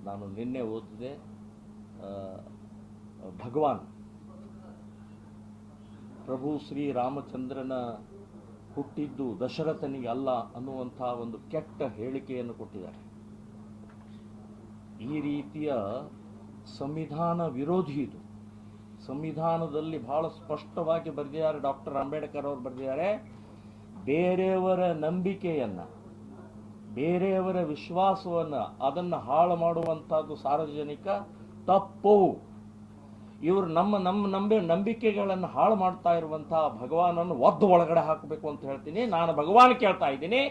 ನಾನು ನಿನ್ನೆ ಓದಿದೆ. ಭಗವಾನ್ ಪ್ರಭು ಶ್ರೀ ರಾಮಚಂದ್ರನ ಹುಟ್ಟಿದ್ದು ದಶರಥನಿಗೆ ಅಲ್ಲ ಅನ್ನುವಂಥ ಒಂದು ಕೆಟ್ಟ ಹೇಳಿಕೆಯನ್ನು ಕೊಟ್ಟಿದ್ದಾರೆ. ಈ ರೀತಿಯ ಸಂವಿಧಾನ ವಿರೋಧಿ ಇದು. ಸಂವಿಧಾನದಲ್ಲಿ ಬಹಳ ಸ್ಪಷ್ಟವಾಗಿ ಬರೆದಿದ್ದಾರೆ, ಡಾಕ್ಟರ್ ಅಂಬೇಡ್ಕರ್ ಅವರು ಬರೆದಿದ್ದಾರೆ, ಬೇರೆಯವರ ನಂಬಿಕೆಯನ್ನ, ಬೇರೆಯವರ ವಿಶ್ವಾಸವನ್ನ ಅದನ್ನು ಹಾಳು ಮಾಡುವಂಥದ್ದು ಸಾರ್ವಜನಿಕ ತಪ್ಪು. ಇವರು ನಮ್ಮ ನಂಬಿಕೆಗಳನ್ನು ಹಾಳು ಮಾಡ್ತಾ ಇರುವಂತಹ ಭಗವಾನನ್ನು ಒದ್ದು ಒಳಗಡೆ ಹಾಕಬೇಕು ಅಂತ ಹೇಳ್ತೀನಿ. ನಾನು ಭಗವಾನ್ ಕೇಳ್ತಾ ಇದ್ದೀನಿ,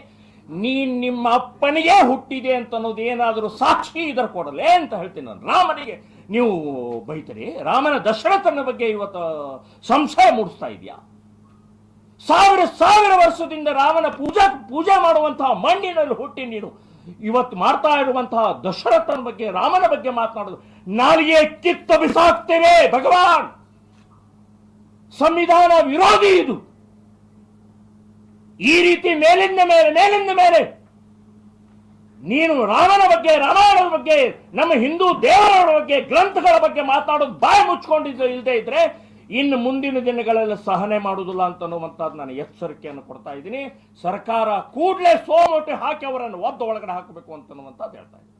ನೀನ್ ನಿಮ್ಮ ಅಪ್ಪನಿಗೆ ಹುಟ್ಟಿದೆ ಅಂತ ಅನ್ನೋದು ಏನಾದರೂ ಸಾಕ್ಷಿ ಇದರ ಕೊಡಲೇ ಅಂತ ಹೇಳ್ತೀನಿ ನಾನು. ರಾಮನಿಗೆ ನೀವು ಬೈತರಿ, ರಾಮನ ದಶರಥನ ಬಗ್ಗೆ ಇವತ್ತು ಸಂಶಯ ಮೂಡಿಸ್ತಾ ಇದೆಯಾ? ಸಾವಿರ ವರ್ಷದಿಂದ ರಾಮನ ಪೂಜೆ ಮಾಡುವಂತಹ ಮಣ್ಣಿನಲ್ಲಿ ಹುಟ್ಟಿ ನೀನು ಇವತ್ತು ಮಾಡ್ತಾ ಇರುವಂತಹ ದಶರಥನ ಬಗ್ಗೆ, ರಾಮನ ಬಗ್ಗೆ ಮಾತನಾಡೋದು ನಾಲಿಗೆ ಕಿತ್ತ ಬಿಸಾಕ್ತೇವೆ. ಭಗವಾನ್ ಸಂವಿಧಾನ ವಿರೋಧಿ ಇದು. ಈ ರೀತಿ ಮೇಲಿಂದ ಮೇಲೆ ನೀನು ರಾಮನ ಬಗ್ಗೆ, ರಾಮಾಯಣದ ಬಗ್ಗೆ, ನಮ್ಮ ಹಿಂದೂ ದೇವರ ಬಗ್ಗೆ, ಗ್ರಂಥಗಳ ಬಗ್ಗೆ ಮಾತನಾಡೋದು ಬಾಯಿ ಮುಚ್ಕೊಂಡಿಲ್ಲದೆ ಇದ್ರೆ ಇನ್ನು ಮುಂದಿನ ದಿನಗಳಲ್ಲಿ ಸಹನೆ ಮಾಡುವುದಿಲ್ಲ ಅಂತ ಅನ್ನುವಂಥದ್ದು ನಾನು ಎಚ್ಚರಿಕೆಯನ್ನು ಕೊಡ್ತಾ ಇದ್ದೀನಿ. ಸರ್ಕಾರ ಕೂಡಲೇ ಸೋಮೋಟೆ ಹಾಕಿ ಅವರನ್ನು ಒದ್ದು ಒಳಗಡೆ ಹಾಕಬೇಕು ಅಂತನ್ನುವಂಥದ್ದು ಹೇಳ್ತಾ ಇದ್ದೀನಿ.